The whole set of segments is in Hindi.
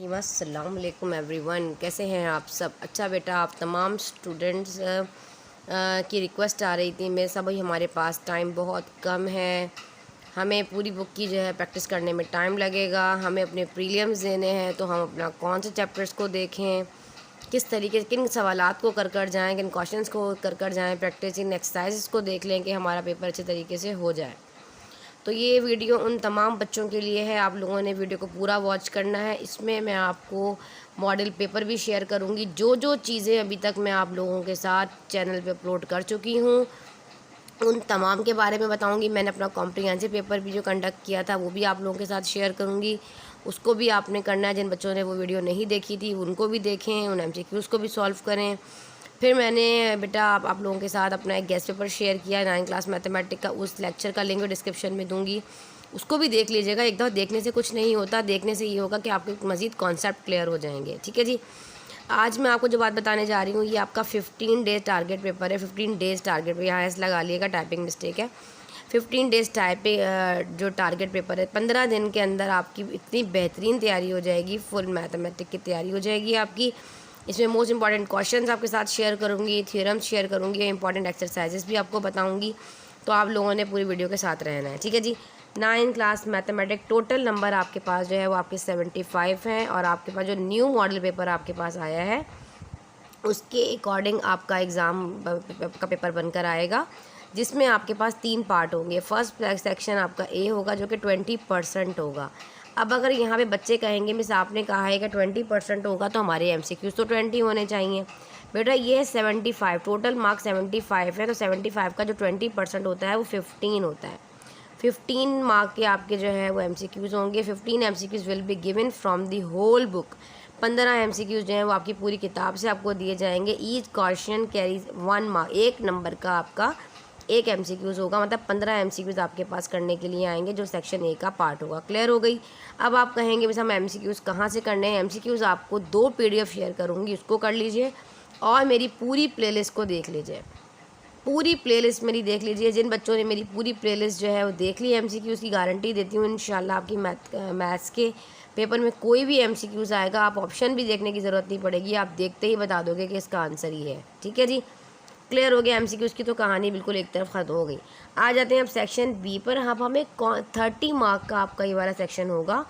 अस्सलाम वालेकुम एवरीवन, कैसे हैं आप सब। अच्छा बेटा, आप तमाम स्टूडेंट्स की रिक्वेस्ट आ रही थी मेरे सब भाई, हमारे पास टाइम बहुत कम है, हमें पूरी बुक की जो है प्रैक्टिस करने में टाइम लगेगा, हमें अपने प्रीलिम्स देने हैं, तो हम अपना कौन से चैप्टर्स को देखें, किस तरीके किन सवालात को कर कर जाएँ, किन क्वेश्चंस को कर कर जाएँ, प्रैक्टिस इन एक्सरसाइज को देख लें कि हमारा पेपर अच्छे तरीके से हो जाए। तो ये वीडियो उन तमाम बच्चों के लिए है, आप लोगों ने वीडियो को पूरा वॉच करना है। इसमें मैं आपको मॉडल पेपर भी शेयर करूँगी, जो जो चीज़ें अभी तक मैं आप लोगों के साथ चैनल पे अपलोड कर चुकी हूँ उन तमाम के बारे में बताऊँगी। मैंने अपना कॉम्प्रिहेंसिव पेपर भी जो कंडक्ट किया था वो भी आप लोगों के साथ शेयर करूँगी, उसको भी आपने करना है। जिन बच्चों ने वो वीडियो नहीं देखी थी उनको भी देखें, उन MCQs को भी सॉल्व करें। फिर मैंने बेटा आप लोगों के साथ अपना एक गेस्ट पेपर शेयर किया 9th क्लास मैथमेटिक्स का, उस लेक्चर का लिंक डिस्क्रिप्शन में दूंगी, उसको भी देख लीजिएगा। एक दफ़ा देखने से कुछ नहीं होता, देखने से ये होगा कि आपके मज़ीद कॉन्सेप्ट क्लियर हो जाएंगे। ठीक है जी। आज मैं आपको जो बात बताने जा रही हूँ ये आपका 15 डेज टारगेट पेपर है। 15 डेज़ टारगेट, यहाँ ऐसे लगा लिएगा, टाइपिंग मिस्टेक है। 15 डेज़ जो टारगेट पेपर है, 15 दिन के अंदर आपकी इतनी बेहतरीन तैयारी हो जाएगी, फुल मैथमेटिक्स की तैयारी हो जाएगी आपकी। इसमें मोस्ट इंपॉर्टेंट क्वेश्चंस आपके साथ शेयर करूँगी, थ्योरम्स शेयर करूँगी, इंपॉर्टेंट एक्सरसाइजेस भी आपको बताऊँगी, तो आप लोगों ने पूरी वीडियो के साथ रहना है। ठीक है जी। 9th class mathematics total number आपके पास जो है वो आपके 75 हैं, और आपके पास जो न्यू मॉडल पेपर आपके पास आया है उसके अकॉर्डिंग आपका एग्ज़ाम का पेपर बनकर आएगा, जिसमें आपके पास 3 पार्ट होंगे। फर्स्ट सेक्शन आपका ए होगा जो कि 20% होगा। अब अगर यहाँ पे बच्चे कहेंगे मिस आपने कहा है कि 20% होगा तो हमारे MCQs तो 20 होने चाहिए। बेटा ये है 75, टोटल मार्क 75 है, तो 75 का जो 20% होता है वो 15 होता है। 15 मार्क के आपके जो है वो MCQs होंगे। 15 MCQs will be given from the whole book. 15 MCQs जो हैं वो आपकी पूरी किताब से आपको दिए जाएंगे। Each question carries 1 mark, 1 number का आपका एक MCQs होगा, मतलब 15 MCQs आपके पास करने के लिए आएंगे, जो सेक्शन ए का पार्ट होगा। क्लियर हो गई। अब आप कहेंगे बस हम MCQs कहाँ से करने हैं। MCQs आपको 2 PDF शेयर करूँगी, उसको कर लीजिए, और मेरी पूरी प्लेलिस्ट को देख लीजिए। पूरी प्लेलिस्ट मेरी देख लीजिए। जिन बच्चों ने मेरी पूरी प्लेलिस्ट जो है वो देख ली, MCQs की गारंटी देती हूँ इंशाल्लाह आपकी मैथ्स के पेपर में कोई भी MCQs आएगा, आप ऑप्शन भी देखने की ज़रूरत नहीं पड़ेगी, आप देखते ही बता दोगे कि इसका आंसर ही है। ठीक है जी। क्लियर हो गया। MCQs की तो कहानी बिल्कुल एक तरफ ख़त्म हो गई। आ जाते हैं अब सेक्शन बी पर। अब हमें 30 मार्क का आपका ये वाला सेक्शन होगा,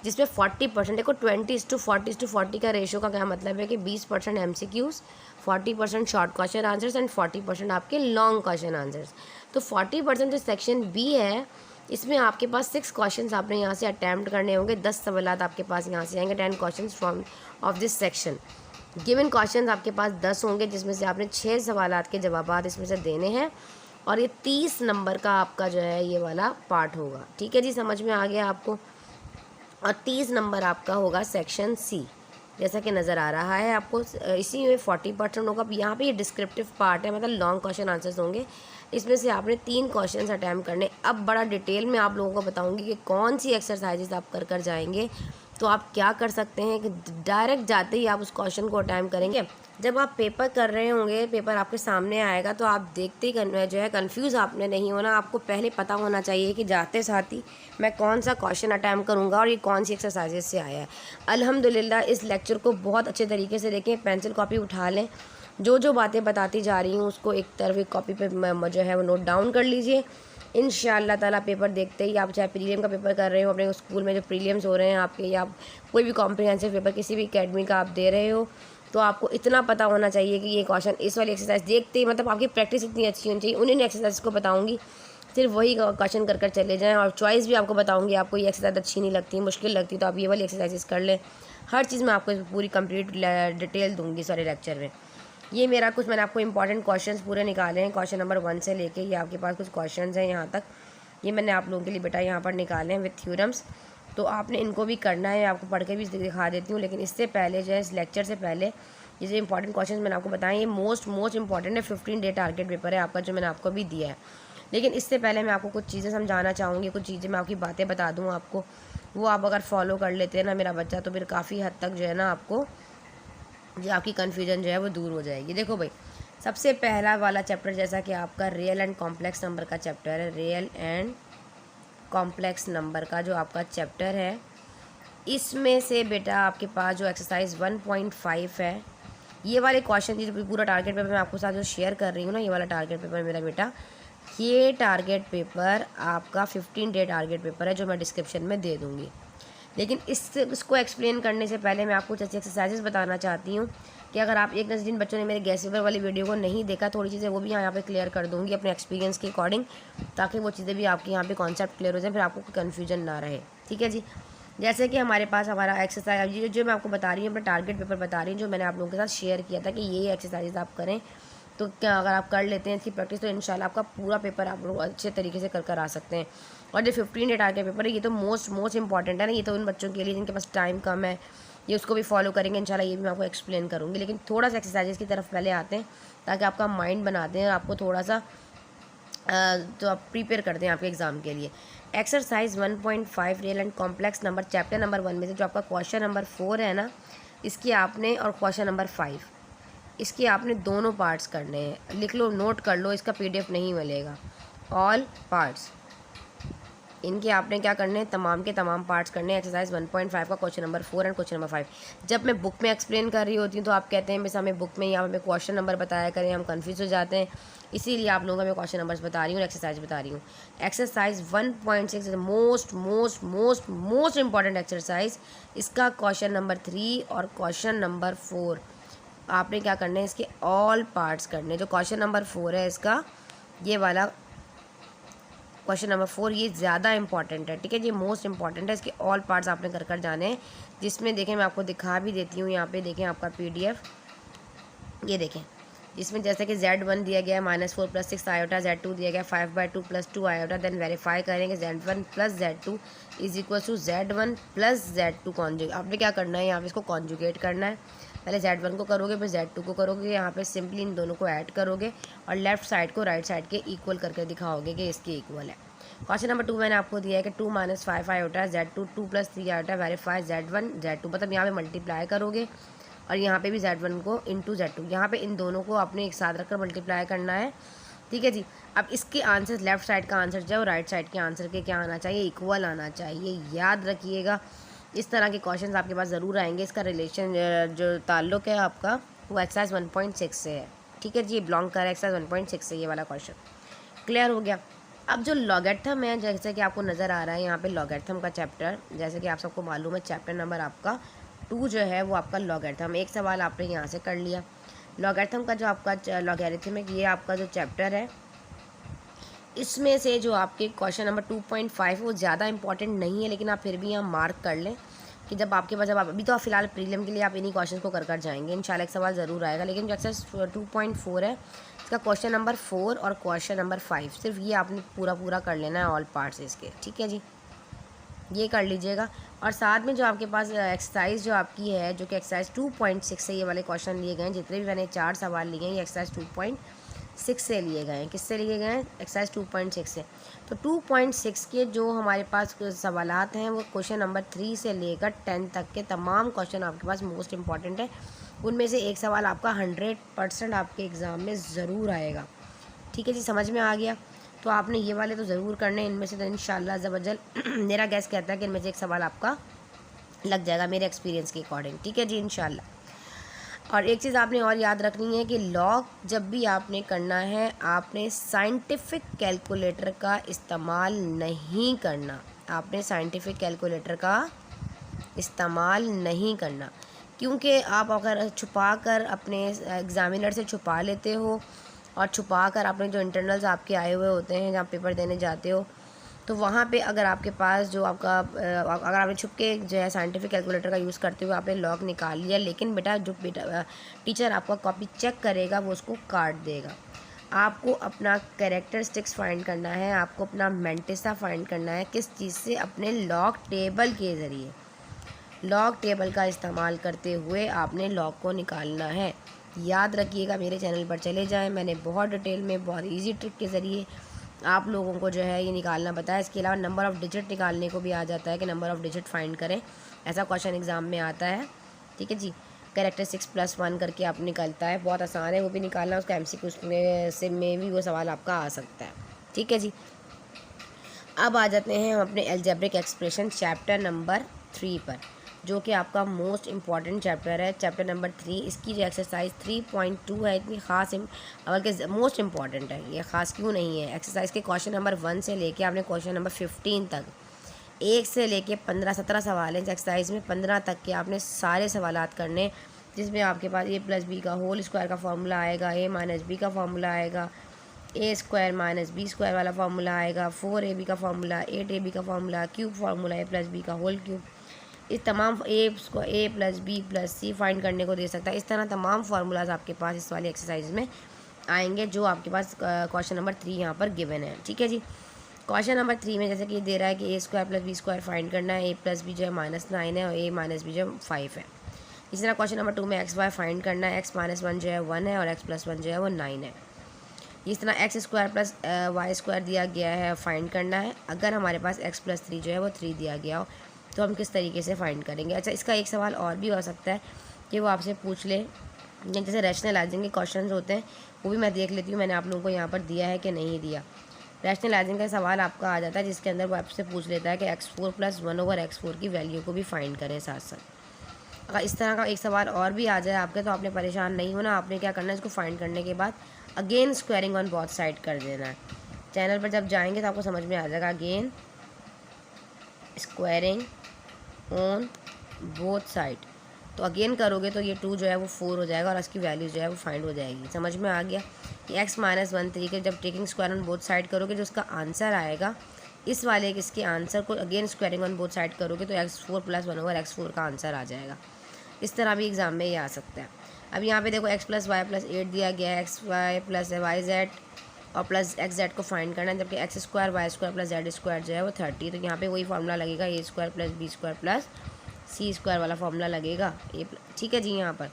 जिसमें 40%, देखो 20:40 का रेशो का क्या मतलब है कि 20% MCQs, 40% short question answers and 40% आपके लॉन्ग क्वेश्चन आंसर्स। तो 40% जो सेक्शन बी है इसमें आपके पास 6 क्वेश्चंस आपने यहाँ से अटैम्प्ट करने होंगे। 10 सवालात आपके पास यहाँ से आएंगे। 10 questions from of this section. Given question आपके पास 10 होंगे, जिसमें से आपने 6 सवालात के जवाब इसमें से देने हैं, और ये 30 नंबर का आपका जो है ये वाला पार्ट होगा। ठीक है जी, समझ में आ गया आपको। और 30 नंबर आपका होगा सेक्शन सी, जैसा कि नज़र आ रहा है आपको। इसी में 40% होगा। अब यहाँ पे ये डिस्क्रिप्टिव पार्ट है, मतलब लॉन्ग क्वेश्चन आंसर्स होंगे, इसमें से आपने 3 क्वेश्चन अटैम्प्ट करने। अब बड़ा डिटेल में आप लोगों को बताऊंगी कि कौन सी एक्सरसाइजेज आप कर कर जाएंगे। तो आप क्या कर सकते हैं कि डायरेक्ट जाते ही आप उस क्वेश्चन को अटैम्प्ट करेंगे। जब आप पेपर कर रहे होंगे, पेपर आपके सामने आएगा, तो आप देखते ही जो है कन्फ्यूज़ आपने नहीं होना। आपको पहले पता होना चाहिए कि जाते साथ ही मैं कौन सा क्वेश्चन अटैम्प्ट करूँगा और ये कौन सी एक्सरसाइजेज से आया है। अल्हम्दुलिल्लाह इस लेक्चर को बहुत अच्छे तरीके से देखें, पेंसिल कॉपी उठा लें, जो जो बातें बताती जा रही हूँ उसको एक तरफ एक कॉपी पे जो है वो नोट डाउन कर लीजिए। इंशाअल्लाह ताला पेपर देखते ही, आप चाहे प्रीलियम का पेपर कर रहे हो अपने स्कूल में, जो प्रीलियम्स हो रहे हैं आपके, या कोई भी कॉम्प्रिहेंसिव पेपर किसी भी अकेडमी का आप दे रहे हो, तो आपको इतना पता होना चाहिए कि ये क्वेश्चन, इस वाली एक्सरसाइज देखते ही, मतलब आपकी प्रैक्टिस इतनी अच्छी होनी चाहिए। उन्हीं एक्सरसाइज को बताऊँगी, सिर्फ वही क्वेश्चन कर कर चले जाएँ, और चॉइस भी आपको बताऊँगी। आपको ये एक्सरसाइज अच्छी नहीं लगती, मुश्किल लगती, तो आप ये वाली एक्सरसाइजेस कर लें। हर चीज़ मैं आपको पूरी कंप्लीट डिटेल दूँगी सारे लेक्चर में। ये मेरा कुछ, मैंने आपको इंपॉर्टेंट क्वेश्चंस पूरे निकाले हैं, क्वेश्चन नंबर 1 से लेके ये आपके पास कुछ क्वेश्चंस हैं यहाँ तक, ये मैंने आप लोगों के लिए बेटा यहाँ पर निकाले हैं विद थ्योरम्स। तो आपने इनको भी करना है, आपको पढ़ के भी दिखा देती हूँ, लेकिन इससे पहले जो है, इस लेक्चर से पहले ये जो इंपॉर्टेंट क्वेश्चन मैंने आपको बताया, ये मोस्ट इंपॉर्टेंट है। 15 डे टारगेट पेपर है आपका, जो मैंने आपको भी दिया है। लेकिन इससे पहले मैं आपको कुछ चीज़ें समझाना चाहूँगी, कुछ चीज़ें मैं आपकी बातें बता दूँ आपको, वो आप अगर फॉलो कर लेते हैं ना मेरा बच्चा, तो फिर काफ़ी हद तक जो है ना आपको जो आपकी कन्फ्यूजन जो है वो दूर हो जाएगी। देखो भाई, सबसे पहला वाला चैप्टर जैसा कि आपका रियल एंड कॉम्प्लेक्स नंबर का चैप्टर है, रियल एंड कॉम्प्लेक्स नंबर का जो आपका चैप्टर है, इसमें से बेटा आपके पास जो एक्सरसाइज 1.5 है, ये वाले क्वेश्चन जो पूरा टारगेट पेपर मैं आपको साथ जो शेयर कर रही हूँ ना, ये वाला टारगेट पेपर मेरा बेटा, ये टारगेट पेपर आपका 15 डे टारगेट पेपर है जो मैं डिस्क्रिप्शन में दे दूँगी। लेकिन इसको एक्सप्लेन करने से पहले मैं आपको कुछ अच्छी एक्सरसाइजेस बताना चाहती हूँ कि अगर आप एक जिन बच्चों ने मेरे गैस पेपर वाली वीडियो को नहीं देखा, थोड़ी चीज़ें वो भी यहाँ पे क्लियर कर दूँगी अपने एक्सपीरियंस के अकॉर्डिंग, ताकि वो चीज़ें भी आपके यहाँ पे कॉन्सेप्ट क्लियर हो जाए, फिर आपको कोई कन्फ्यूजन ना रहे। ठीक है जी। जैसे कि हमारे पास हमारा एक्सरसाइज जो मैं आपको बता रही हूँ, अपना टारगेट पेपर बता रही हूँ, जो मैंने आप लोगों के साथ शेयर किया था कि ये एक्सरसाइज आप करें तो क्या अगर आप कर लेते हैं इसकी प्रैक्टिस, तो इंशाल्लाह आपका पूरा पेपर आप लोग अच्छे तरीके से कर आ सकते हैं। और जो 15 डे टारगेट पेपर है, ये तो मोस्ट इंपॉर्टेंट है ना, ये तो उन बच्चों के लिए जिनके पास टाइम कम है, ये उसको भी फॉलो करेंगे इंशाल्लाह, ये भी मैं आपको एक्सप्लेन करूँगी। लेकिन थोड़ा सा एक्सरसाइजेस की तरफ पहले आते हैं ताकि आपका माइंड बनाते हैं, आपको थोड़ा सा तो आप प्रिपेयर करते हैं आपके एग्ज़ाम के लिए। Exercise 1.5 real and complex number chapter number 1 में से जो आपका क्वेश्चन नंबर 4 है ना, इसकी आपने, और क्वेश्चन नंबर 5, इसके आपने दोनों पार्ट्स करने हैं। लिख लो, नोट कर लो, इसका PDF नहीं मिलेगा। ऑल पार्ट्स, इनके आपने क्या करने हैं, तमाम के तमाम पार्ट्स करने हैं। एक्सरसाइज 1.5 का question number 4 and question number 5। जब मैं बुक में एक्सप्लेन कर रही होती हूँ तो आप कहते हैं बस हमें बुक में यहाँ हमें क्वेश्चन नंबर बताया करें, हम कंफ्यूज हो जाते हैं, इसीलिए आप लोगों को मैं क्वेश्चन नंबर्स बता रही हूँ और एक्सरसाइज बता रही हूँ। एक्सरसाइज 1.6 मोस्ट इंपॉर्टेंट एक्सरसाइज, इसका क्वेश्चन नंबर 3 और क्वेश्चन नंबर 4 आपने क्या करना है, इसके ऑल पार्ट्स करने। जो क्वेश्चन नंबर 4 है इसका, ये वाला क्वेश्चन नंबर 4, ये ज़्यादा इंपॉर्टेंट है। ठीक है, ये मोस्ट इंपॉर्टेंट है, इसके ऑल पार्ट्स आपने कर जाने हैं। जिसमें देखें, मैं आपको दिखा भी देती हूँ, यहाँ पे देखें आपका PDF, ये देखें, इसमें जैसे कि Z1 दिया गया है -4 + 6 आयोटा, Z2 दिया गया 5/2 + 2 आयोटा। देन वेरीफाई करेंगे Z1 + Z2 = Z1 + Z2 conjugate. आपने क्या करना है, यहाँ पे इसको कॉन्जुगेट करना है। पहले Z1 को करोगे, फिर Z2 को करोगे, यहाँ पे सिंपली इन दोनों को ऐड करोगे और लेफ्ट साइड को राइट साइड के इक्वल करके दिखाओगे कि इसके इक्वल है। क्वेश्चन नंबर 2 मैंने आपको दिया है कि 2 - 5 iota, Z2 2 + 3 iota, verify Z1 Z2, मतलब यहाँ पे मल्टीप्लाई करोगे और यहाँ पे भी Z1 को इंटू Z2, यहाँ पे इन दोनों को आपने एक साथ रखकर मल्टीप्लाई करना है। ठीक है जी। अब इसके आंसर, लेफ्ट साइड का आंसर जो है राइट साइड के आंसर के क्या आना चाहिए, इक्वल आना चाहिए। याद रखिएगा, इस तरह के क्वेश्चंस आपके पास ज़रूर आएंगे। इसका रिलेशन जो ताल्लुक़ है आपका, वो एक्सरसाइज 1.6 से है। ठीक है जी, ये बिलोंग कर एक्सरसाइज 1.6 से, ये वाला क्वेश्चन क्लियर हो गया। अब जो लॉगरिथम है, जैसे कि आपको नज़र आ रहा है यहाँ पे लॉगरिथम का चैप्टर, जैसे कि आप सबको मालूम है चैप्टर नंबर आपका 2 जो है वो आपका लॉगरिथम। एक सवाल आपने यहाँ से कर लिया। लॉगरिथम का जो आपका लॉगरिथमिक, ये आपका जो चैप्टर है, इसमें से जो आपके क्वेश्चन नंबर 2.5 वो ज़्यादा इंपॉर्टेंट नहीं है, लेकिन आप फिर भी यहाँ मार्क कर लें कि जब आपके पास, जब आप अभी तो आप फिलहाल प्रीलिम के लिए आप इन्हीं क्वेश्चन को कर जाएंगे, इंशाल्लाह एक सवाल ज़रूर आएगा। लेकिन जो एक्सरसाइज 2.4 है, इसका क्वेश्चन नंबर 4 और क्वेश्चन नंबर 5, सिर्फ ये आपने पूरा कर लेना है, ऑल पार्ट्स इसके। ठीक है जी, ये कर लीजिएगा। और साथ में जो आपके पास एक्सरसाइज जो आपकी है, जो कि एक्सरसाइज 2.6 से ये वाले क्वेश्चन लिए गए हैं, जितने भी मैंने 4 सवाल लिए हैं, ये एक्सरसाइज 2.6 से लिए गए हैं। किससे लिए गए हैं, एक्सरसाइज 2.6 से। तो 2.6 के जो हमारे पास सवालात हैं, वो क्वेश्चन नंबर 3 से लेकर 10 तक के तमाम क्वेश्चन आपके पास मोस्ट इंपॉर्टेंट है। उनमें से एक सवाल आपका 100% आपके एग्ज़ाम में ज़रूर आएगा। ठीक है जी, समझ में आ गया। तो आपने ये वाले तो ज़रूर करने हैं। इनमें से तो इंशाल्लाह ज़बरदस्त मेरा गैस कहता है कि इनमें से एक सवाल आपका लग जाएगा मेरे एक्सपीरियंस के अकॉर्डिंग। ठीक है जी, इंशाल्लाह। और एक चीज़ आपने और याद रखनी है कि लॉग जब भी आपने करना है, आपने साइंटिफिक कैलकुलेटर का इस्तेमाल नहीं करना। आपने साइंटिफिक कैलकुलेटर का इस्तेमाल नहीं करना, क्योंकि आप अगर छुपा कर अपने एग्ज़ामिनर से छुपा लेते हो और छुपा कर अपने जो इंटरनल्स आपके आए हुए होते हैं, जहाँ पेपर देने जाते हो, तो वहाँ पे अगर आपके पास जो आपका अगर आपने छुप के जो है साइंटिफिक कैलकुलेटर का यूज़ करते हुए आपने लॉग निकाल लिया, लेकिन बेटा जो टीचर आपका कॉपी चेक करेगा वो उसको काट देगा। आपको अपना कैरेक्टरिस्टिक्स फाइंड करना है, आपको अपना मेंटिसा फाइंड करना है। किस चीज़ से, अपने लॉग टेबल के ज़रिए, लॉग टेबल का इस्तेमाल करते हुए आपने लॉग को निकालना है। याद रखिएगा, मेरे चैनल पर चले जाएं, मैंने बहुत डिटेल में, बहुत इजी ट्रिक के ज़रिए आप लोगों को जो है ये निकालना बताया। इसके अलावा नंबर ऑफ़ डिजिट निकालने को भी आ जाता है कि नंबर ऑफ़ डिजिट फाइंड करें, ऐसा क्वेश्चन एग्ज़ाम में आता है। ठीक है जी, कैरेक्टरिस्टिक्स +1 करके आप निकलता है, बहुत आसान है वो भी निकालना। उसका MCQ से में भी वो सवाल आपका आ सकता है। ठीक है जी, अब आ जाते हैं हम अपने अलजेब्रिक एक्सप्रेशन चैप्टर नंबर 3 पर। जो कि आपका मोस्ट इम्पॉर्टेंट चैप्टर है, चैप्टर नंबर 3। इसकी जो एक्सरसाइज 3.2 है इतनी ख़ास बल्कि मोस्ट इम्पॉर्टेंट है। ये ख़ास क्यों नहीं है, एक्सरसाइज के क्वेश्चन नंबर 1 से लेके आपने क्वेश्चन नंबर 15 तक 1 से लेके 15-17 सवाल हैं। एक्सरसाइज में 15 तक के आपने सारे सवालात करने, जिसमें आपके पास a + b का होल स्क्वायर का फार्मूला आएगा, a - b का फार्मूला आएगा, a² - b² वाला फार्मूला आएगा, 4ab का फार्मूला, 8ab का formula, cube formula, a + b का होल क्यूब। इस तमाम a + b + c फाइंड करने को दे सकता है। इस तरह तमाम फार्मूलाज आपके पास इस वाली एक्सरसाइज में आएंगे, जो आपके पास क्वेश्चन नंबर 3 यहाँ पर गिवन है। ठीक है जी। क्वेश्चन नंबर 3 में जैसे कि दे रहा है कि a² + b² फाइंड करना है, a + b जो है -9 है और a - b जो है 5 है। इसी तरह क्वेश्चन नंबर 2 में x/y फाइंड करना है, x - 1 जो है 1 है और x + 1 जो है वो 9 है। इस तरह x² + y² दिया गया है, फाइंड करना है। अगर हमारे पास x + 3 जो है वो 3 दिया गया हो तो हम किस तरीके से फाइंड करेंगे। अच्छा, इसका एक सवाल और भी हो सकता है कि वो आपसे पूछ ले, जैसे रैशनलाइजिंग के क्वेश्चन होते हैं, वो भी मैं देख लेती हूँ मैंने आप लोगों को यहाँ पर दिया है कि नहीं दिया। रैशनलाइजिंग का सवाल आपका आ जाता है, जिसके अंदर वो आपसे पूछ लेता है कि x4 + 1/x4 की वैल्यू को भी फाइंड करें साथ साथ। अगर इस तरह का एक सवाल और भी आ जाए आपके, तो आपने परेशान नहीं होना। आपने क्या करना है, इसको फाइंड करने के बाद again squaring on both side कर देना है। चैनल पर जब जाएंगे तो आपको समझ में आ जाएगा। Again squaring on both side, तो अगेन करोगे तो ये 2 जो है वो 4 हो जाएगा और इसकी वैल्यू जो है वो फाइंड हो जाएगी। समझ में आ गया कि x - 1 तरीके जब taking square on both side करोगे, जो उसका आंसर आएगा इस वाले इसके आंसर को again squaring on both side करोगे तो x4 + 1/x4 का आंसर आ जाएगा। इस तरह भी एग्ज़ाम में ये आ सकता है। अब यहाँ पे देखो x + y + 8 दिया गया है, xy + yz और प्लस xz को फाइंड करना है, जबकि x² y² + z² जो है वो 30। तो यहाँ पे वही फार्मूला लगेगा, a² + b² + c² वाला फार्मूला लगेगा। ठीक है जी। यहाँ पर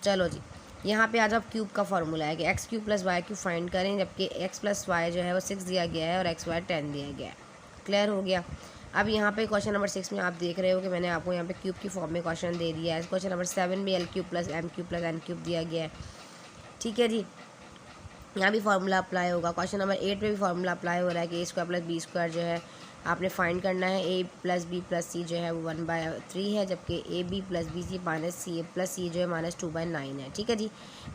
चलो जी, यहाँ पे आज अब क्यूब का फार्मूला है कि x³ + y³ फाइंड करें, जबकि x + y जो है वो 6 दिया गया है और xy 10 दिया गया है। क्लियर हो गया। अब यहाँ पे क्वेश्चन नंबर 6 में आप देख रहे हो कि मैंने आपको यहाँ पे क्यूब की फॉर्म में क्वेश्चन दे दिया है। क्वेश्चन नंबर 7 में l³ + m³ + n³ दिया गया है। ठीक है जी, यहाँ भी फार्मूला अप्लाई होगा। क्वेश्चन नंबर 8 पे भी फार्मूला अप्लाई हो रहा है कि a² + b² जो है आपने फाइंड करना है। a + b + c जो है वो 1/3 है, जबकि ab + bc - ca + c जो है -2/9 है। ठीक है जी,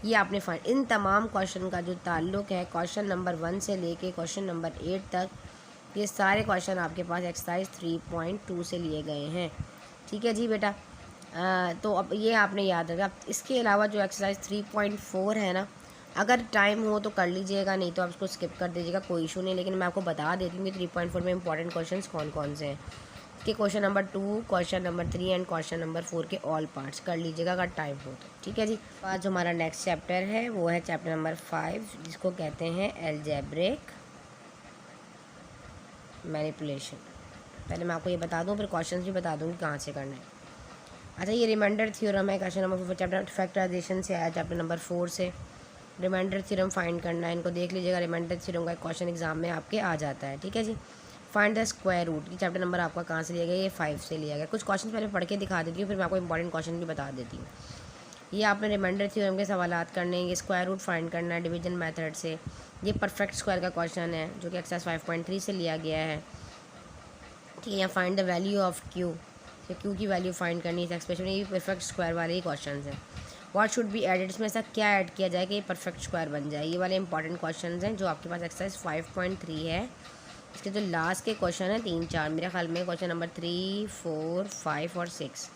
ये आपने फाइंड। इन तमाम क्वेश्चन का जो ताल्लुक है क्वेश्चन नंबर 1 से लेके क्वेश्चन नंबर 8 तक, ये सारे क्वेश्चन आपके पास एक्सरसाइज 3.2 से लिए गए हैं। ठीक है जी बेटा। तो अब ये आपने याद रखा। इसके अलावा जो एक्सरसाइज 3.4 है ना, अगर टाइम हो तो कर लीजिएगा, नहीं तो आप उसको स्किप कर दीजिएगा, कोई इशू नहीं। लेकिन मैं आपको बता देती हूँ कि 3.4 में इंपॉर्टेंट क्वेश्चन कौन कौन से हैं। कि question number 2, question number 3 and question number 4 के ऑल पार्ट्स कर लीजिएगा अगर टाइम हो तो। ठीक है जी। आज जो हमारा नेक्स्ट चैप्टर है वो है चैप्टर नंबर 5, जिसको कहते हैं अलजेब्रिक मैनिपुलेशन। पहले मैं आपको ये बता दूँ, फिर क्वेश्चन भी बता दूँगी कहाँ से करना है। अच्छा, ये रिमाइंडर थ्योरम है, क्वेश्चन नंबर 4 चैप्टर फैक्टराइजेशन से आया, चैप्टर नंबर 4 से। रिमाइंडर थ्योरम फाइंड करना है, इनको देख लीजिएगा। रिमाइंडर थ्योरम का क्वेश्चन एग्जाम में आपके आ जाता है। ठीक है जी। फाइंड द स्क्वायर रूट, ये चैप्टर नंबर आपका कहाँ से लिया गया, ये 5 से लिया गया। कुछ क्वेश्चन पहले पढ़ के दिखा देती हूँ, फिर मैं आपको इंपॉर्टेंट क्वेश्चन भी बता देती हूँ। ये आपने रिमाइंडर थ्योरम के सवालात करने हैं, ये स्क्वायर रूट फाइंड करना है डिवीजन मेथड से। ये परफेक्ट स्क्वायर का क्वेश्चन है जो कि एक्सरसाइज 5.3 से लिया गया है। ठीक है, यहाँ find the value of Q, तो क्यू की वैल्यू फाइंड करनी है एक्सप्रेशन। ये परफेक्ट स्क्वायर वाले ही क्वेश्चन हैं। व्हाट शुड बी एडेड, इसमें ऐसा क्या ऐड किया जाए कि ये परफेक्ट स्क्वायर बन जाए। ये वाले इंपॉर्टेंट क्वेश्चन हैं जो आपके पास एक्सरसाइज 5.3 है। इसके जो लास्ट के क्वेश्चन हैं 3-4, मेरे ख्याल में क्वेश्चन नंबर 3, 4, 5 और 6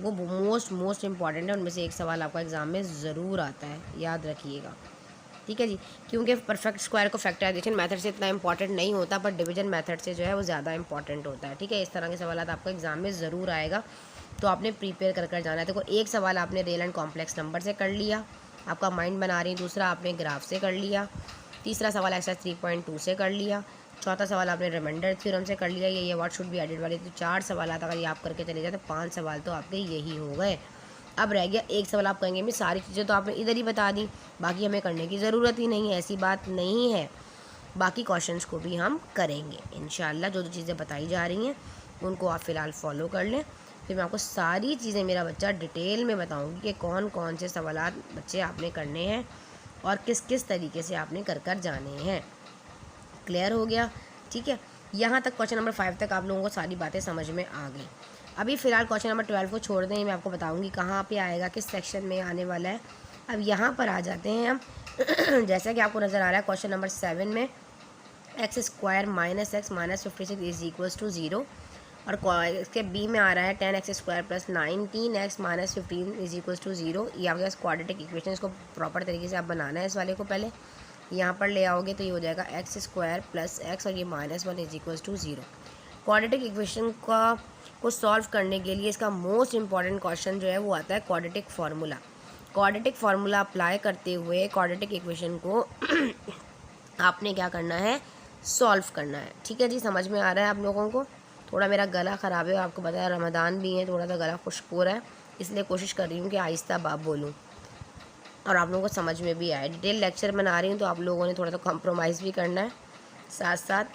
वो मोस्ट इंपॉर्टेंट है। उनमें से एक सवाल आपका एग्ज़ाम में ज़रूर आता है, याद रखिएगा। ठीक है जी। क्योंकि परफेक्ट स्क्वायर को फैक्टराइजेशन मेथड से इतना इंपॉर्टेंट नहीं होता, पर डिवीजन मेथड से जो है वो ज़्यादा इंपॉर्टेंट होता है। ठीक है, इस तरह के सवाल आपको एग्जाम में ज़रूर आएगा, तो आपने प्रिपेयर कर जाना है। देखो, एक सवाल आपने रियल एंड कॉम्प्लेक्स नंबर से कर लिया, आपका माइंड बना रही। दूसरा आपने ग्राफ से कर लिया। तीसरा सवाल एक्सरसाइज 3.2 से कर लिया। चौथा सवाल आपने रिमाइंडर थ्योरम से कर लिया। ये व्हाट शुड बी एडेड वाले, तो 4 सवाल अगर ये आप करके चले जाए तो 5 सवाल तो आपके यही हो गए। अब रह गया एक सवाल, आप कहेंगे मैं सारी चीज़ें तो आपने इधर ही बता दी, बाकी हमें करने की ज़रूरत ही नहीं है। ऐसी बात नहीं है, बाकी क्वेश्चंस को भी हम करेंगे इंशाल्लाह। जो चीज़ें बताई जा रही हैं उनको आप फ़िलहाल फॉलो कर लें, फिर मैं आपको सारी चीज़ें मेरा बच्चा डिटेल में बताऊंगी कि कौन कौन से सवालात बच्चे आपने करने हैं और किस किस तरीके से आपने कर जाने हैं। क्लियर हो गया? ठीक है, यहाँ तक क्वेश्चन नंबर 5 तक आप लोगों को सारी बातें समझ में आ गई। अभी फ़िलहाल क्वेश्चन नंबर 12 को छोड़ दें, मैं आपको बताऊंगी कहाँ पे आएगा, किस सेक्शन में आने वाला है। अब यहाँ पर आ जाते हैं हम जैसा कि आपको नज़र आ रहा है क्वेश्चन नंबर 7 में x square minus x minus 56 is equals to 0, और इसके बी में आ रहा है 10x square plus 19x minus 15 is equals to 0। ये आपके पास क्वाड्रेटिक इक्वेशन, इसको प्रॉपर तरीके से आप बनाना है। इस वाले को पहले यहाँ पर ले आओगे तो ये हो जाएगा एक्स स्क्वायर प्लस एक्स और ये -1 is equals to 0। Quadratic equation को सॉल्व करने के लिए इसका मोस्ट इंपॉर्टेंट क्वेश्चन जो है वो आता है quadratic formula. Quadratic formula apply करते हुए क्वाड्रेटिक इक्वेशन को आपने क्या करना है, सॉल्व करना है। ठीक है जी, समझ में आ रहा है आप लोगों को? थोड़ा मेरा गला ख़राब है, आपको पता है रमज़ान भी है, थोड़ा सा गला खुश्क हो रहा है, इसलिए कोशिश कर रही हूँ कि आहिस्ता बात बोलूँ और आप लोगों को समझ में भी आए। डिटेल लेक्चर बना रही हूँ तो आप लोगों ने थोड़ा सा कॉम्प्रोमाइज़ भी करना है साथ साथ।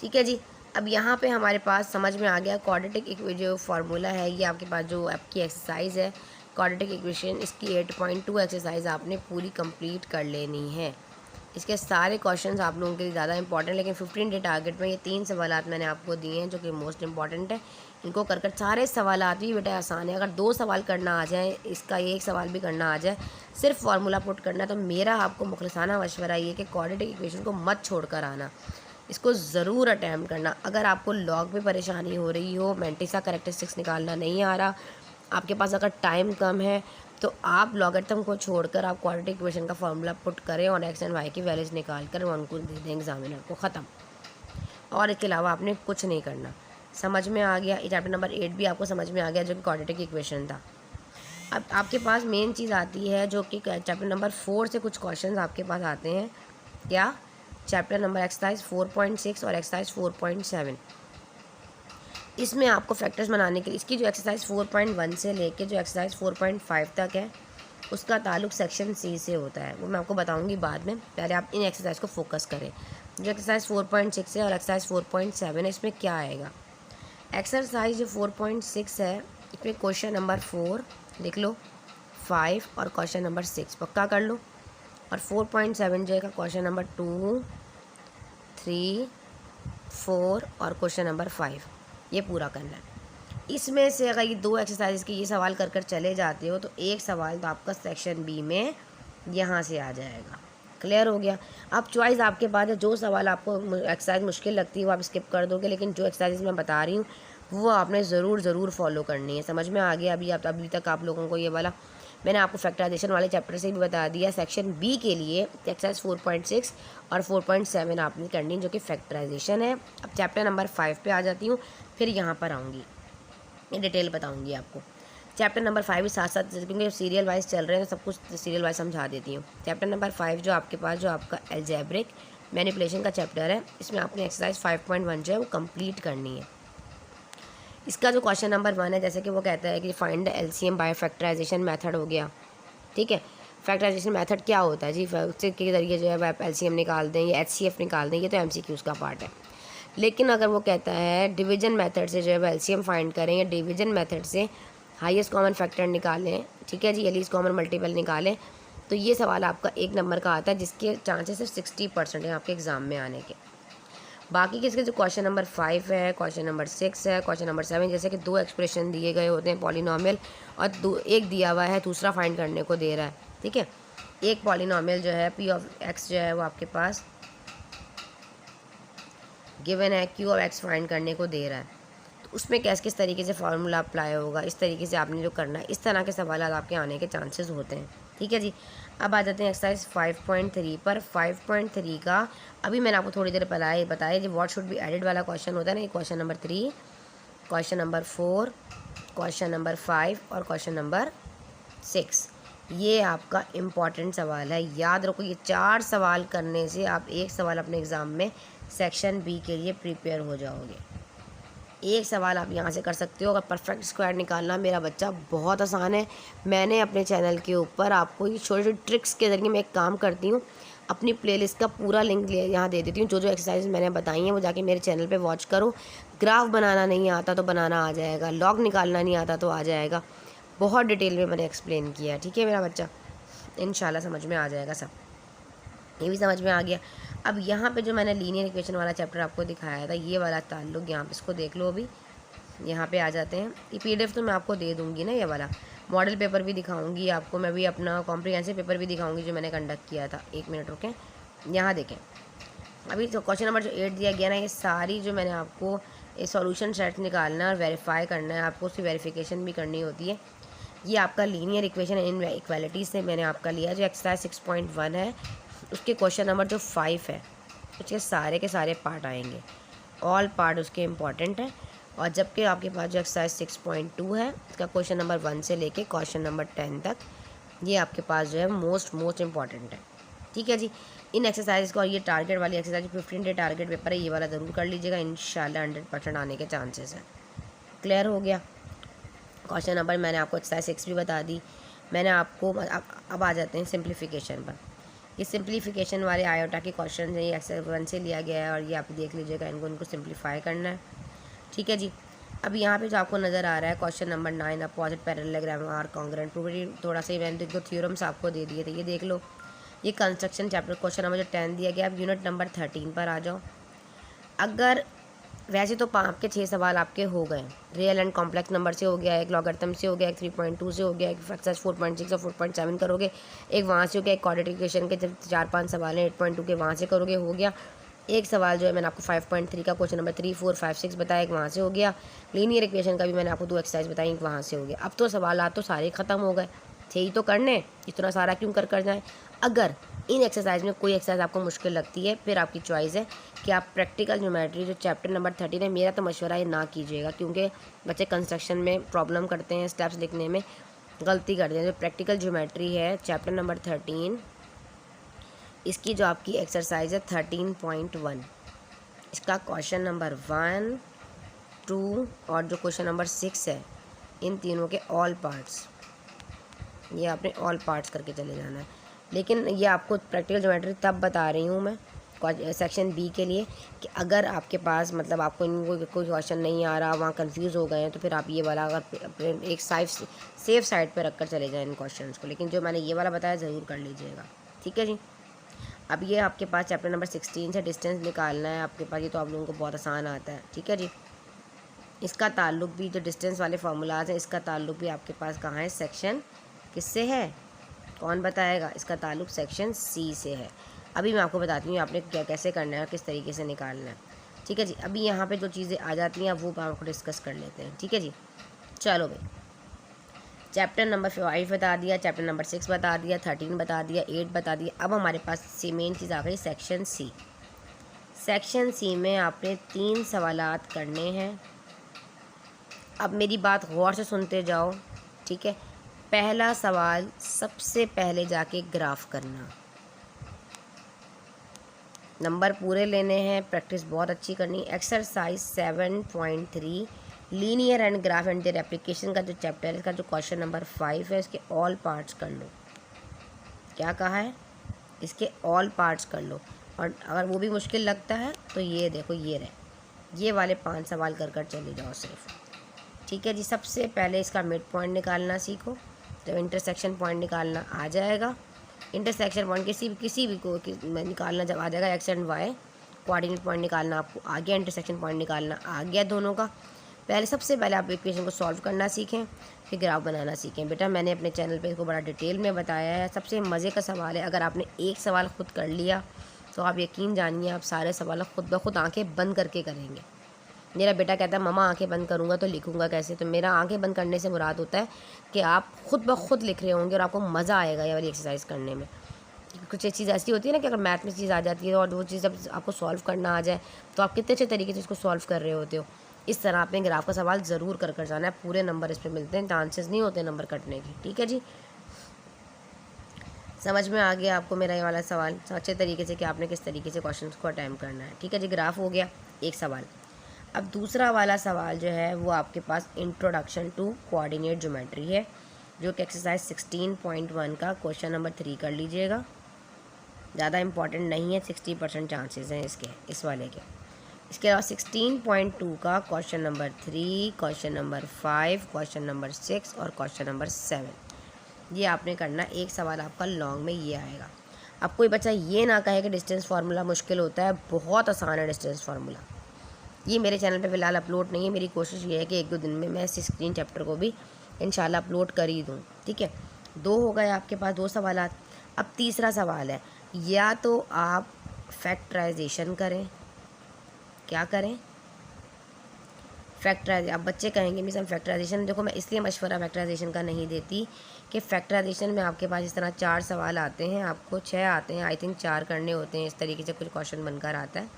ठीक है जी, अब यहाँ पे हमारे पास समझ में आ गया क्वाड्रेटिक जो फार्मूला है, ये आपके पास जो आपकी एक्सरसाइज है क्वाड्रेटिक इक्वेशन, इसकी 8.2 एक्सरसाइज आपने पूरी कंप्लीट कर लेनी है। इसके सारे क्वेश्चंस आप लोगों के लिए ज़्यादा इंपॉर्टेंट, लेकिन 15 डे टारगेट में ये 3 सवालात मैंने आपको दिए हैं जो कि मोस्ट इंपॉर्टेंट है। इनको कर सारे सवालात भी बेटा आसान है। अगर 2 सवाल करना आ जाए, इसका 1 सवाल भी करना आ जाए, सिर्फ फार्मूला पुट करना है, तो मेरा आपको मुखलसाना मशवरा ये कि क्वाड्रेटिक इक्वेशन को मत छोड़ कर आना, इसको ज़रूर अटैम्प्ट करना। अगर आपको लॉग में परेशानी हो रही हो, मेंटिसा कैरेक्टरिस्टिक्स निकालना नहीं आ रहा, आपके पास अगर टाइम कम है, तो आप लॉगरिथम को छोड़कर आप क्वाड्रेटिक इक्वेशन का फार्मूला पुट करें और एक्स एंड वाई की वैल्यूज निकाल कर उनको दे दें एग्जामिनर को, ख़त्म। और इसके अलावा आपने कुछ नहीं करना। समझ में आ गया? चैप्टर नंबर 8 भी आपको समझ में आ गया जो कि क्वाड्रेटिक इक्वेशन था। अब आपके पास मेन चीज़ आती है जो कि चैप्टर नंबर 4 से कुछ क्वेश्चन आपके पास आते हैं। क्या? चैप्टर नंबर एक्सरसाइज 4.6 और एक्सरसाइज 4.7। इसमें आपको फैक्टर्स बनाने के लिए, इसकी जो एक्सरसाइज 4.1 से लेके जो एक्सरसाइज 4.5 तक है उसका ताल्लुक सेक्शन सी से होता है, वो मैं आपको बताऊंगी बाद में। पहले आप इन एक्सरसाइज को फोकस करें। जो एक्सरसाइज 4.6 है और एक्सरसाइज 4.7 है, इसमें क्या आएगा? एक्सरसाइज जो 4.6 है इसमें क्वेश्चन नंबर 4 लिख लो, 5 और क्वेश्चन नंबर 6 पक्का कर लो। और 4.7 जो है क्वेश्चन नंबर 2, 3, 4 और क्वेश्चन नंबर 5, ये पूरा करना है। इसमें से अगर ये 2 एक्सरसाइज के ये सवाल कर चले जाते हो तो एक सवाल तो आपका सेक्शन बी में यहाँ से आ जाएगा। क्लियर हो गया? अब चॉइस आपके पास है, जो सवाल आपको एक्सरसाइज मुश्किल लगती है वो आप स्किप कर दोगे, लेकिन जो एक्सरसाइज मैं बता रही हूँ वो आपने ज़रूर फॉलो करनी है। समझ में आ गया? अभी तक आप लोगों को ये वाला मैंने आपको फैक्टराइजेशन वाले चैप्टर से भी बता दिया। सेक्शन बी के लिए एक्सरसाइज 4.6 और 4.7 आपने करनी जो कि फैक्टराइजेशन है। अब चैप्टर नंबर 5 पे आ जाती हूँ, फिर यहाँ पर आऊँगी, ये डिटेल बताऊँगी आपको। चैप्टर नंबर 5 भी साथ साथ, क्योंकि सीरियल वाइज चल रहे हैं तो सब कुछ सीरियल वाइज समझा देती हूँ। चैप्टर नंबर 5 जो आपके पास जो आपका अलजेब्रिक मैनिपुलेशन का चैप्टर है, इसमें आपने एक्सरसाइज 5.1 जो है वो कंप्लीट करनी है। इसका जो क्वेश्चन नंबर 1 है, जैसे कि वो कहता है कि find the LCM by factorization method हो गया। ठीक है, फैक्टराइजेशन मेथड क्या होता है जी? के जरिए जो है आप एलसीएम निकाल दें या एचसीएफ निकाल दें, ये तो एमसीक्यूज का पार्ट है। लेकिन अगर वो कहता है डिवीजन मेथड से जो है एलसीएम फाइंड करें या डिवीजन मेथड से हाईएस्ट कॉमन फैक्टर निकालें, ठीक है जी, या लीस्ट कॉमन मल्टीपल निकालें, तो ये सवाल आपका 1 नंबर का आता है, जिसके चांसेस सिर्फ 60% है आपके एग्ज़ाम में आने के। बाकी किसके जो क्वेश्चन नंबर 5 है, क्वेश्चन नंबर 6 है, क्वेश्चन नंबर 7, जैसे कि 2 एक्सप्रेशन दिए गए होते हैं पॉलिनॉमियल, और एक दिया हुआ है दूसरा फाइंड करने को दे रहा है। ठीक है, एक पॉलिनॉमियल जो है पी ऑफ एक्स जो है वो आपके पास गिवन है, क्यू ऑफ एक्स फाइंड करने को दे रहा है, तो उसमें किस तरीके से फार्मूला अप्लाई होगा, इस तरीके से आपने जो करना है, इस तरह के सवाल आपके आने के चांसेस होते हैं। ठीक है जी, अब आ जाते हैं एक्सरसाइज 5.3 पर। 5.3 का अभी मैंने आपको थोड़ी देर पहले बताया जी, व्हाट शुड बी एडेड वाला क्वेश्चन होता है ना, question number 3, question number 4, question number 5 और क्वेश्चन नंबर 6, ये आपका इम्पॉर्टेंट सवाल है। याद रखो, ये 4 सवाल करने से आप एक सवाल अपने एग्ज़ाम में सेक्शन बी के लिए प्रिपेयर हो जाओगे। एक सवाल आप यहाँ से कर सकते हो। अगर परफेक्ट स्क्वायर निकालना मेरा बच्चा बहुत आसान है, मैंने अपने चैनल के ऊपर आपको ये छोटी छोटी ट्रिक्स के ज़रिए मैं एक काम करती हूँ, अपनी प्लेलिस्ट का पूरा लिंक यहाँ दे देती हूँ। जो एक्सरसाइज मैंने बताई हैं वो जाके मेरे चैनल पे वॉच करो। ग्राफ बनाना नहीं आता तो बनाना आ जाएगा, लॉग निकालना नहीं आता तो आ जाएगा, बहुत डिटेल में मैंने एक्सप्लेन किया है। ठीक है मेरा बच्चा, इंशाल्लाह समझ में आ जाएगा सब। ये भी समझ में आ गया। अब यहाँ पे जो मैंने लीनियर इक्वेशन वाला चैप्टर आपको दिखाया था, ये वाला ताल्लुक यहाँ पे इसको देख लो। अभी यहाँ पे आ जाते हैं। ये PDF तो मैं आपको दे दूँगी ना, ये वाला मॉडल पेपर भी दिखाऊँगी आपको, मैं भी अपना कॉम्प्रिहेंसिव पेपर भी दिखाऊँगी जो मैंने कंडक्ट किया था। 1 मिनट रुकें, यहाँ देखें। अभी तो क्वेश्चन नंबर जो 8 दिया गया ना, ये सारी जो मैंने आपको ये सॉल्यूशन सेट निकालना और वेरीफाई करना है, आपको उसकी वेरिफिकेशन भी करनी होती है। ये आपका लीनियर इक्वेशन इन इक्वालिटी से मैंने आपका लिया, जो एक्सरसाइज 6.1 है उसके क्वेश्चन नंबर जो 5 है उसके सारे के सारे पार्ट आएंगे, ऑल पार्ट उसके इम्पॉर्टेंट है। और जबकि आपके पास जो एक्सरसाइज 6.2 है इसका क्वेश्चन नंबर 1 से लेके क्वेश्चन नंबर 10 तक ये आपके पास जो है मोस्ट इम्पॉर्टेंट है। ठीक है जी। इन एक्सरसाइज को, और ये टारगेट वाली एक्सरसाइज 15 डे टारगेट पेपर है, ये वाला ज़रूर कर लीजिएगा, इंशाल्लाह 100% आने के चांसेस हैं। क्लियर हो गया। क्वेश्चन नंबर मैंने आपको एक्सरसाइज 6 भी बता दी मैंने आपको। अब आ जाते हैं सिंप्लीफिकेशन पर। ये सिंप्लीफिकेशन वाले आयोटा के क्वेश्चन है, ये एक्सरसाइज 1 से लिया गया है और ये आप देख लीजिएगा, इनको सिंप्लीफाई करना है। ठीक है जी। अब यहाँ पे जो आपको नज़र आ रहा है question number 9, opposite parallelogram are congruent prove. थोड़ा सा मैंने दो थ्योरम्स आपको दे दिए थे, ये देख लो। ये कंस्ट्रक्शन चैप्टर क्वेश्चन नंबर जो 10 दिया गया। अब यूनिट नंबर 13 पर आ जाओ। अगर वैसे तो आपके 6 सवाल आपके हो गए, रियल एंड कॉम्प्लेक्स नंबर से हो गया, एक लॉगरिथम से हो गया, एक 3.2 से हो गया, एक एक्सरसाइज 4.6 और 4.7 करोगे, एक वहाँ से हो गया, एक क्वाड्रेटिक इक्वेशन के 4-5 सवाल हैं 8.2 के वहाँ से करोगे, हो गया। एक सवाल जो है मैंने आपको 5.3 का क्वेश्चन नंबर 3, 4, 5, 6 बताया, एक वहाँ से हो गया। लीनियर इक्वेशन का भी मैंने आपको 2 एक्सरसाइज बताई, एक वहाँ से हो गया। अब तो सवाल तो सारे ख़त्म हो गए, थे ही तो करने, इतना सारा क्यों कर जाए। अगर इन एक्सरसाइज में कोई एक्सरसाइज आपको मुश्किल लगती है, फिर आपकी चॉइस है कि आप प्रैक्टिकल ज्योमेट्री जो चैप्टर नंबर 13 है, मेरा तो मशवरा ये ना कीजिएगा, क्योंकि बच्चे कंस्ट्रक्शन में प्रॉब्लम करते हैं, स्टेप्स लिखने में गलती करते हैं। जो प्रैक्टिकल ज्योमेट्री है चैप्टर नंबर 13, इसकी जो आपकी एक्सरसाइज है 13.1, इसका क्वेश्चन नंबर 1, 2 और जो क्वेश्चन नंबर 6 है, इन तीनों के ऑल पार्ट्स, ये आपने ऑल पार्ट्स करके चले जाना है। लेकिन ये आपको प्रैक्टिकल ज्योमेट्री तब बता रही हूँ मैं सेक्शन बी के लिए कि अगर आपके पास मतलब आपको कोई क्वेश्चन नहीं आ रहा, वहाँ कंफ्यूज हो गए हैं, तो फिर आप ये वाला अगर एक सेफ साइड पे रख कर चले जाएँ इन क्वेश्चंस को। लेकिन जो मैंने ये वाला बताया ज़रूर कर लीजिएगा। ठीक है जी। अब ये आपके पास चैप्टर नंबर 16 से डिस्टेंस निकालना है आपके पास, ये तो आप लोगों को बहुत आसान आता है। ठीक है जी। इसका ताल्लुक भी जो डिस्टेंस वाले फार्मूलाज हैं, इसका ताल्लुक भी आपके पास कहाँ है, सेक्शन किससे है, कौन बताएगा। इसका ताल्लुक सेक्शन सी से है। अभी मैं आपको बताती हूँ आपने क्या कैसे करना है और किस तरीके से निकालना है। ठीक है जी। अभी यहाँ पे जो चीज़ें आ जाती हैं वो आपको डिस्कस कर लेते हैं। ठीक है जी। चलो भाई, चैप्टर नंबर 5 बता दिया, चैप्टर नंबर 6 बता दिया, 13 बता दिया, 8 बता दिया। अब हमारे पास मेन चीज़ आ गई सेक्शन सी। सेक्शन सी में आपने 3 सवालात करने हैं। अब मेरी बात गौर से सुनते जाओ। ठीक है। पहला सवाल, सबसे पहले जाके ग्राफ करना, नंबर पूरे लेने हैं, प्रैक्टिस बहुत अच्छी करनी। Exercise 7.3 linear and graph and their application का जो चैप्टर है, इसका जो क्वेश्चन नंबर 5 है, इसके ऑल पार्ट्स कर लो। क्या कहा है, इसके ऑल पार्ट्स कर लो। और अगर वो भी मुश्किल लगता है तो ये देखो, ये रहे, ये वाले 5 सवाल कर कर चले जाओ सिर्फ। ठीक है जी। सबसे पहले इसका मिड पॉइंट निकालना सीखो। जब इंटरसेक्शन पॉइंट निकालना आ जाएगा, इंटरसेक्शन पॉइंट किसी भी को निकालना जब आ जाएगा, x and y coordinate point निकालना आपको आ गया, इंटरसेक्शन पॉइंट निकालना आ गया दोनों का। सबसे पहले आप इक्वेशन को सॉल्व करना सीखें, फिर ग्राफ बनाना सीखें। बेटा मैंने अपने चैनल पे इसको बड़ा डिटेल में बताया है। सबसे मज़े का सवाल है, अगर आपने एक सवाल खुद कर लिया तो आप यकीन जानिए आप सारे सवाल खुद ब खुद आँखें बंद करके करेंगे। मेरा बेटा कहता है मम्मा आंखें बंद करूँगा तो लिखूँगा कैसे। तो मेरा आंखें बंद करने से मुराद होता है कि आप खुद ब खुद लिख रहे होंगे और आपको मज़ा आएगा ये वाली एक्सरसाइज करने में। कुछ चीज़ ऐसी होती है ना कि अगर मैथ में चीज़ आ जाती है और वो चीज़ जब आपको सॉल्व करना आ जाए तो आप कितने अच्छे तरीके से उसको सॉल्व कर रहे होते हो। इस तरह आपने ग्राफ का सवाल ज़रूर कर कर जाना है, पूरे नंबर इस पर मिलते हैं, चांसेस नहीं होते नंबर कटने की। ठीक है जी। समझ में आ गया आपको मेरा ये वाला सवाल अच्छे तरीके से कि आपने किस तरीके से क्वेश्चन को अटैम्प्ट करना है। ठीक है जी। ग्राफ हो गया एक सवाल। अब दूसरा वाला सवाल जो है वो आपके पास इंट्रोडक्शन टू कोऑर्डिनेट ज्योमेट्री है, जो कि एक्सरसाइज 16.1 का क्वेश्चन नंबर 3 कर लीजिएगा। ज़्यादा इंपॉर्टेंट नहीं है, 60% चांसेस हैं इसके, इस वाले के। इसके अलावा 16.2 का question number 3, question number 5, question number 6 और क्वेश्चन नंबर 7, ये आपने करना। एक सवाल आपका लॉन्ग में ये आएगा। अब कोई बच्चा ये ना कहे कि डिस्टेंस फार्मूला मुश्किल होता है, बहुत आसान है डिस्टेंस फार्मूला। ये मेरे चैनल पे फ़िलहाल अपलोड नहीं है। मेरी कोशिश ये है कि 1-2 दिन में मैं इस स्क्रीन चैप्टर को भी इंशाल्लाह अपलोड कर ही दूँ। ठीक है, 2 हो गए आपके पास 2 सवालात। अब तीसरा सवाल है, या तो आप फैक्टराइजेशन करें, क्या करें, फैक्टराइज। अब बच्चे कहेंगे मिस हम फैक्टराइजेशन, देखो मैं इसलिए मशवरा फैक्टराइजेशन का नहीं देती कि फैक्टराइजेशन में आपके पास इस तरह 4 सवाल आते हैं, आपको 6 आते हैं, आई थिंक 4 करने होते हैं, इस तरीके से कुछ क्वेश्चन बनकर आता है।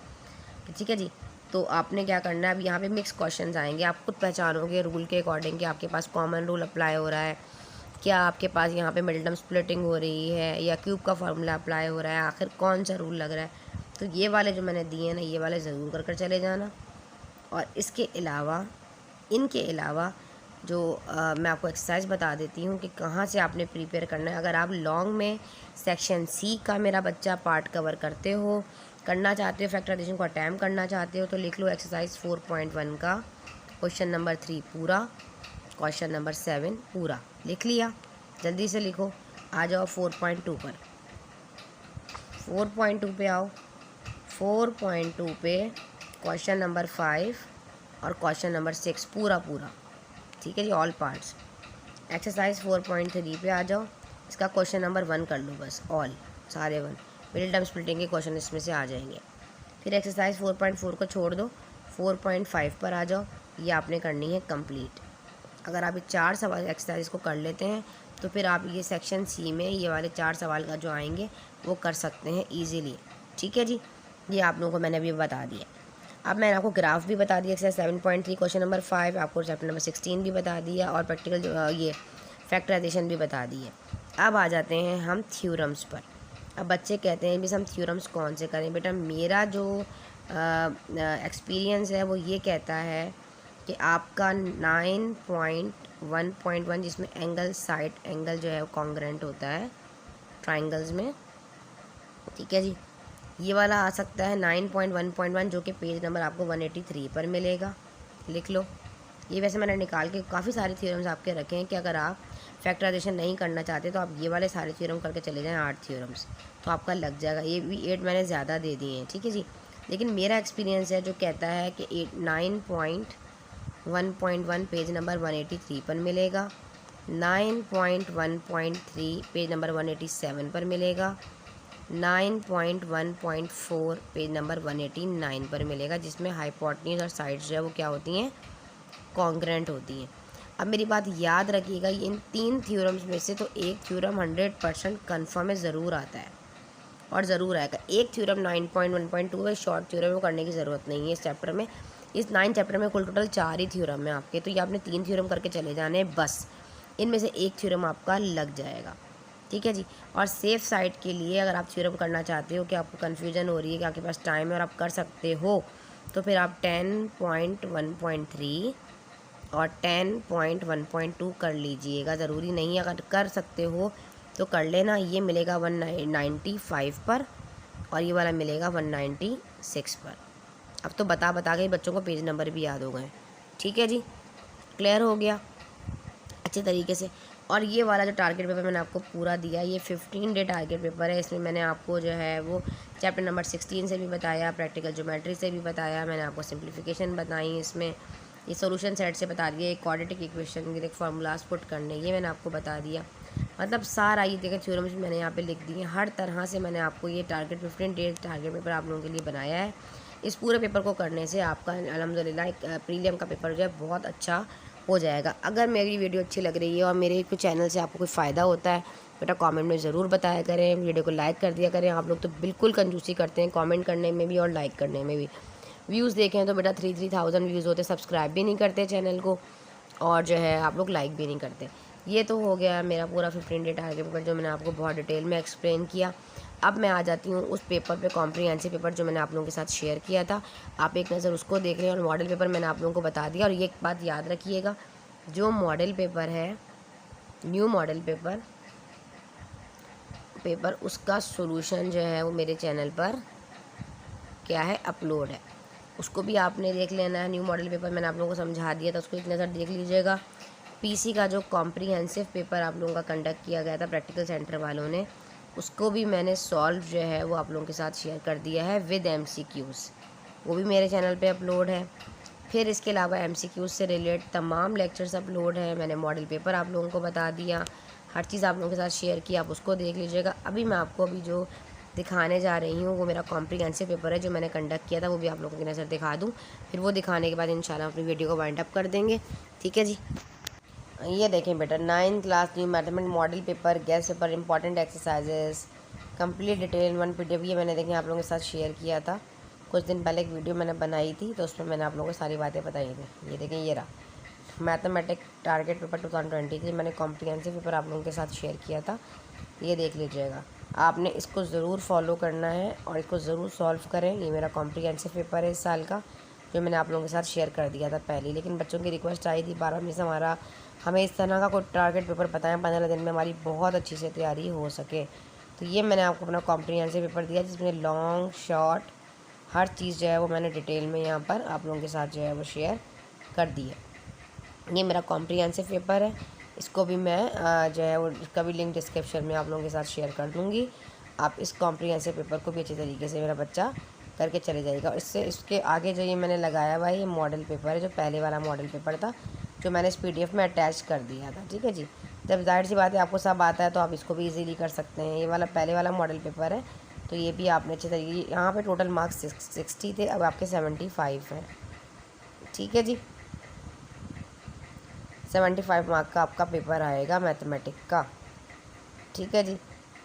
ठीक है जी, तो आपने क्या करना है, अब यहाँ पे मिक्स क्वेश्चंस आएंगे, आप खुद पहचानोगे रूल के अकॉर्डिंग कि आपके पास कॉमन रूल अप्लाई हो रहा है, क्या आपके पास यहाँ पे मिडल टर्म स्प्लिटिंग हो रही है, या क्यूब का फार्मूला अप्लाई हो रहा है, आखिर कौन सा रूल लग रहा है। तो ये वाले जो मैंने दिए हैं ना, ये वाले ज़रूर कर चले जाना। और इसके अलावा, इनके अलावा जो मैं आपको एक्सरसाइज बता देती हूँ कि कहाँ से आपने प्रिपेयर करना है। अगर आप लॉन्ग में सेक्शन सी का मेरा बच्चा पार्ट कवर करना चाहते हो, फैक्टराइजेशन को अटैम्प्ट करना चाहते हो, तो लिख लो एक्सरसाइज 4.1 का क्वेश्चन नंबर 3 पूरा, क्वेश्चन नंबर 7 पूरा। लिख लिया, जल्दी से लिखो। आ जाओ 4.2 पर, 4.2 पे आओ। 4.2 पे क्वेश्चन नंबर 5 और क्वेश्चन नंबर 6 पूरा। ठीक है जी, ऑल पार्ट्स। एक्सरसाइज 4.3 पे आ जाओ, इसका क्वेश्चन नंबर 1 कर लो बस, ऑल सारे 1। मिडिल टर्म स्प्लिटिंग के क्वेश्चन इसमें से आ जाएंगे। फिर एक्सरसाइज 4.4 को छोड़ दो, 4.5 पर आ जाओ, ये आपने करनी है कंप्लीट। अगर आप ये 4 सवाल एक्सरसाइज को कर लेते हैं तो फिर आप ये सेक्शन सी में ये वाले 4 सवाल का जो आएंगे वो कर सकते हैं ईजीली। ठीक है जी, ये आप लोगों को मैंने अभी बता दिया। अब मैंने आपको ग्राफ भी बता दिया, एक्सरसाइज 7.3 क्वेश्चन नंबर 5, आपको चैप्टर नंबर 16 भी बता दिया, और प्रैक्टिकल जो ये फैक्टराइजेशन भी बता दिए। अब आ जाते हैं हम थ्योरम्स पर। अब बच्चे कहते हैं भी हम थ्योरम्स कौन से करें। बेटा मेरा जो एक्सपीरियंस है वो ये कहता है कि आपका 9.1.1 जिसमें एंगल साइड एंगल जो है वो कॉन्ग्रेंट होता है ट्राइंगल्स में। ठीक है जी, ये वाला आ सकता है 9.1.1 जो कि पेज नंबर आपको 183 पर मिलेगा। लिख लो, ये वैसे मैंने निकाल के काफ़ी सारे थ्योरम्स आपके रखे हैं कि अगर आप फैक्टराइजेशन नहीं करना चाहते तो आप ये वाले सारे थ्योरम करके चले जाएं, 8 थ्योरम्स, तो आपका लग जाएगा। ये भी 8 मैंने ज़्यादा दे दिए हैं। ठीक है जी, लेकिन मेरा एक्सपीरियंस है जो कहता है कि 9.1.1 पेज नंबर 183 पर मिलेगा, 9.1.3 पेज नंबर 187 पर मिलेगा, 9.1.4 पेज नंबर 189 पर मिलेगा, जिसमें हाइपोटेन्यूज और साइड्स जो है वो क्या होती हैं, कॉन्ग्रेंट होती हैं। अब मेरी बात याद रखिएगा, इन 3 थ्योरम्स में से तो एक थ्योरम 100% कन्फर्म है, ज़रूर आता है और ज़रूर आएगा। एक थ्योरम 9.1.2 है, शॉर्ट थ्योरम को करने की ज़रूरत नहीं है इस चैप्टर में। इस 9 चैप्टर में कुल टोटल 4 ही थ्योरम है आपके, तो ये आपने 3 थ्योरम करके चले जाने हैं बस, इनमें से एक थ्योरम आपका लग जाएगा। ठीक है जी, और सेफ साइड के लिए अगर आप थ्योरम करना चाहते हो कि आपको कन्फ्यूजन हो रही है कि आपके पास टाइम है और आप कर सकते हो, तो फिर आप 10.1.3 और 10.1.2 कर लीजिएगा। ज़रूरी नहीं, अगर कर सकते हो तो कर लेना। ये मिलेगा 195 पर और ये वाला मिलेगा 196 पर। अब तो बता के बच्चों को पेज नंबर भी याद हो गए। ठीक है जी, क्लियर हो गया अच्छे तरीके से। और ये वाला जो टारगेट पेपर मैंने आपको पूरा दिया, ये 15 डे टारगेट पेपर है। इसमें मैंने आपको जो है वो चैप्टर नंबर 16 से भी बताया, प्रैक्टिकल ज्योमेट्री से भी बताया, मैंने आपको सिंप्लीफिकेशन बताई, इसमें ये सॉल्यूशन सेट से बता दिया, एक क्वाड्रेटिक इक्वेशन के फार्मूलाज पुट करने ये मैंने आपको बता दिया। मतलब सारा ये देखें थ्योरम्स मैंने यहाँ पे लिख दिए, हर तरह से मैंने आपको ये टारगेट 15 डे टारगेट पेपर आप लोगों के लिए बनाया है। इस पूरे पेपर को करने से आपका अल्हम्दुलिल्लाह एक प्रीलियम का पेपर जो है बहुत अच्छा हो जाएगा। अगर मेरी वीडियो अच्छी लग रही है और मेरे कुछ चैनल से आपको कोई फ़ायदा होता है, बेटा कमेंट में ज़रूर बताया करें, वीडियो को लाइक कर दिया करें। आप लोग तो बिल्कुल कंजूसी करते हैं कमेंट करने में भी और लाइक करने में भी। व्यूज़ देखें तो बेटा 3,000 व्यूज़ होते, सब्सक्राइब भी नहीं करते चैनल को, और जो है आप लोग लाइक भी नहीं करते। ये तो हो गया मेरा पूरा 15 डे टारगेट पेपर जो मैंने आपको बहुत डिटेल में एक्सप्लेन किया। अब मैं आ जाती हूँ उस पेपर पे, कॉम्प्रिहेंसिव पेपर जो मैंने आप लोगों के साथ शेयर किया था, आप एक नज़र उसको देख लें। और मॉडल पेपर मैंने आप लोगों को बता दिया। और ये एक बात याद रखिएगा, जो मॉडल पेपर है, न्यू मॉडल पेपर उसका सॉल्यूशन जो है वो मेरे चैनल पर क्या है, अपलोड है, उसको भी आपने देख लेना है। न्यू मॉडल पेपर मैंने आप लोगों को समझा दिया था, उसको एक नज़र देख लीजिएगा। पीसी का जो कॉम्प्रिहेंसिव पेपर आप लोगों का कंडक्ट किया गया था प्रैक्टिकल सेंटर वालों ने, उसको भी मैंने सॉल्व जो है वो आप लोगों के साथ शेयर कर दिया है विद एमसीक्यूज़। वो भी मेरे चैनल पे अपलोड है। फिर इसके अलावा MCQ से रिलेटेड तमाम लेक्चर्स अपलोड हैं। मैंने मॉडल पेपर आप लोगों को बता दिया, हर चीज़ आप लोगों के साथ शेयर की, आप उसको देख लीजिएगा। अभी मैं आपको जो दिखाने जा रही हूँ वो मेरा कॉम्प्रिहेंसिव पेपर है जो मैंने कंडक्ट किया था, वो भी आप लोगों की नज़र दिखा दूँ। फिर वो दिखाने के बाद इंशाल्लाह अपनी वीडियो को वाइंड अप कर देंगे, ठीक है जी। ये देखें बेटा, 9th class new mathematics model paper, guess paper, important exercises, complete detail 1 PDF। ये मैंने देखें आप लोगों के साथ शेयर किया था कुछ दिन पहले, एक वीडियो मैंने बनाई थी तो उसमें मैंने आप लोगों को सारी बातें बताई थी। ये देखें, ये रहा मैथमेटिक्स टारगेट पेपर 2023, मैंने कॉम्प्रिहेंसिव पेपर आप लोगों के साथ शेयर किया था, ये देख लीजिएगा। आपने इसको ज़रूर फॉलो करना है और इसको ज़रूर सॉल्व करें। ये मेरा कॉम्प्रिहेंसिव पेपर है इस साल का, जो मैंने आप लोगों के साथ शेयर कर दिया था पहले, लेकिन बच्चों की रिक्वेस्ट आई थी 12वीं से हमें इस तरह का कोई टारगेट पेपर बताएं 15 दिन में हमारी बहुत अच्छी से तैयारी हो सके। तो ये मैंने आपको अपना कॉम्प्रिहेंसिव पेपर दिया जिसमें लॉन्ग शॉर्ट हर चीज़ जो है वो मैंने डिटेल में यहाँ पर आप लोगों के साथ जो है वो शेयर कर दी है। ये मेरा कॉम्प्रिहेंसिव पेपर है, इसको भी मैं जो है वो इसका भी लिंक डिस्क्रिप्शन में आप लोगों के साथ शेयर कर दूँगी। आप इस कॉम्प्रिहेंसिव पेपर को भी अच्छी तरीके से मेरा बच्चा करके चले जाएगा। और इसके आगे जो ये मैंने लगाया हुआ है, ये मॉडल पेपर है, जो पहले वाला मॉडल पेपर था जो मैंने इस PDF में अटैच कर दिया था, ठीक है जी। जब जाहिर सी बात है आपको सब आता है तो आप इसको भी इजीली कर सकते हैं। ये वाला पहले वाला मॉडल पेपर है, तो ये भी आपने अच्छे तरीके, यहाँ पे टोटल मार्क्स 60 थे, अब आपके 75 हैं, ठीक है जी। 75 मार्क का आपका पेपर आएगा मैथमेटिक्स का, ठीक है जी।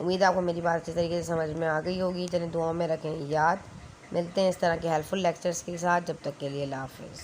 उम्मीद है आपको मेरी बात अच्छी तरीके से समझ में आ गई होगी। चलिए दुआ में रखें याद। मिलते हैं इस तरह के हेल्पफुल लेक्चर्स के साथ, जब तक के लिए अल्लाह हाफ़िज़।